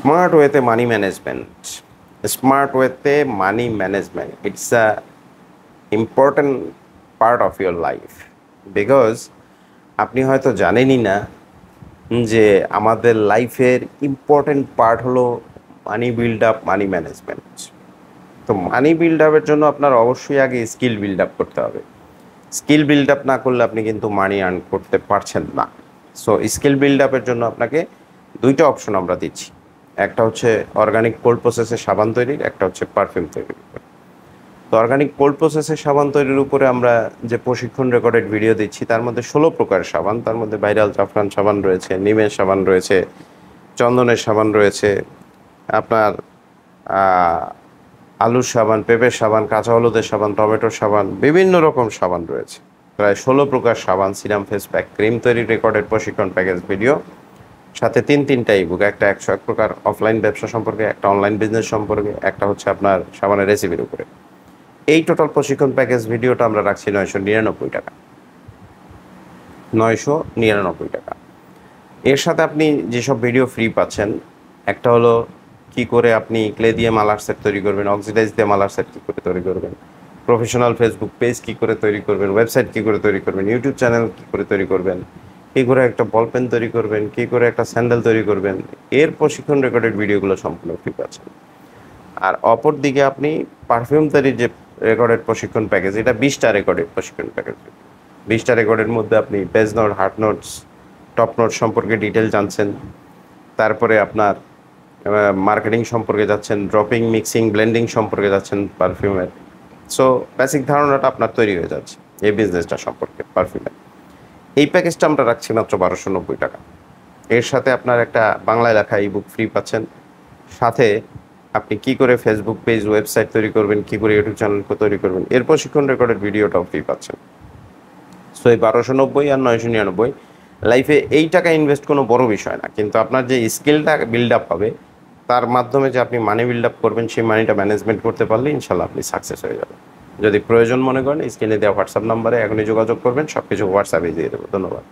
Smart ওয়েতে money management, smart ওয়েতে money management, it's a important part of your life. Because আপনি হয়তো জানেনই না যে আমাদের লাইফের ইম্পর্ট্যান্ট পার্ট হলো মানি বিল্ড আপ, মানি ম্যানেজমেন্ট। তো মানি বিল্ড আপের জন্য আপনার অবশ্যই আগে স্কিল বিল্ড আপ করতে হবে। স্কিল বিল্ড আপ না করলে আপনি কিন্তু মানি আর্ন করতে পারছেন না। সো স্কিল বিল্ড আপের জন্য আপনাকে দুইটা অপশন আমরা দিচ্ছি। একটা হচ্ছে অর্গানিক কোল্ড প্রসেসের সাবান তৈরির, একটা হচ্ছে পারফিউম তৈরির উপর। তো অর্গানিক কোল্ড প্রসেসের সাবান তৈরির উপরে আমরা যে প্রশিক্ষণ রেকর্ডেড ভিডিও দিচ্ছি তার মধ্যে 16 প্রকার সাবান, তার মধ্যে ভাইরাল জাফরান সাবান রয়েছে, নিমের সাবান রয়েছে, চন্দনের সাবান রয়েছে, আপনার আলুর সাবান, পেঁপের সাবান, কাঁচা হলুদের সাবান, টমেটোর সাবান, বিভিন্ন রকম সাবান রয়েছে। প্রায় 16 প্রকার সাবান, সিরাম, ফেস প্যাক, ক্রিম তৈরির রেকর্ডেড প্রশিক্ষণ প্যাকেজ ভিডিও, সাথে তিনটা ইবুক, একটা 101 প্রকার অফলাইন ব্যবসা সম্পর্কে, একটা অনলাইন বিজনেস সম্পর্কে, একটা হচ্ছে আপনার সাবানের রেসিপির উপরে। এই টোটাল প্রশিক্ষণ প্যাকেজ ভিডিওটা আমরা রাখছি 999 টাকা। 999 টাকা। এর সাথে আপনি যেসব ভিডিও ফ্রি পাচ্ছেন, একটা হলো কি করে আপনি ক্লে দিয়ে মালার সেট তৈরি করবেন, অক্সিডাইজ দিয়ে মালার সেট কী করে তৈরি করবেন, প্রফেশনাল ফেসবুক পেজ কী করে তৈরি করবেন, ওয়েবসাইট কী করে তৈরি করবেন, ইউটিউব চ্যানেল কী করে তৈরি করবেন, কী করে একটা বল পেন তৈরি করবেন, কী করে একটা স্যান্ডেল তৈরি করবেন, এর প্রশিক্ষণ রেকর্ডেড ভিডিওগুলো সম্পূর্ণ ফ্রি পাচ্ছেন। আর অপর দিকে আপনি পারফিউম তৈরির যে রেকর্ডেড প্রশিক্ষণ প্যাকেজ, এটা 20টা রেকর্ডেড প্রশিক্ষণ প্যাকেজ। 20টা রেকর্ডের মধ্যে আপনি page note, heart notes, top note সম্পর্কে ডিটেল জানছেন, তারপরে আপনার মার্কেটিং সম্পর্কে যাচ্ছেন, ড্রপিং, মিক্সিং, ব্লেন্ডিং সম্পর্কে যাচ্ছেন পারফিউমের। সো বেসিক ধারণাটা আপনার তৈরি হয়ে যাচ্ছে এই বিজনেসটা সম্পর্কে পারফিউমের। এই প্যাকেজটা আমরা রাখছি মাত্র 1290 টাকা। এর সাথে আপনার একটা বাংলায় লেখা ইবুক ফ্রি পাচ্ছেন, সাথে আপনি কি করে ফেসবুক পেজ, ওয়েবসাইট তৈরি করবেন, কি করে ইউটিউব চ্যানেল তৈরি করবেন, এর প্রশিক্ষণ রেকর্ডেড ভিডিওটাও ফ্রি পাচ্ছেন। সো এই 1290 আর 999 লাইফে এই টাকা ইনভেস্ট কোনো বড় বিষয় না, কিন্তু আপনার যে স্কিলটা বিল্ড আপ হবে তার মাধ্যমে যে আপনি মানি বিল্ড আপ করবেন, সেই মানিটা ম্যানেজমেন্ট করতে পারলে ইনশাল্লাহ আপনি সাকসেস হয়ে যাবেন। যদি প্রয়োজন মনে করেন স্ক্রিনে দেওয়া হোয়াটসঅ্যাপ নাম্বারে এখনই যোগাযোগ করবেন, সব কিছু হোয়াটসঅ্যাপে দিয়ে দেবো। ধন্যবাদ।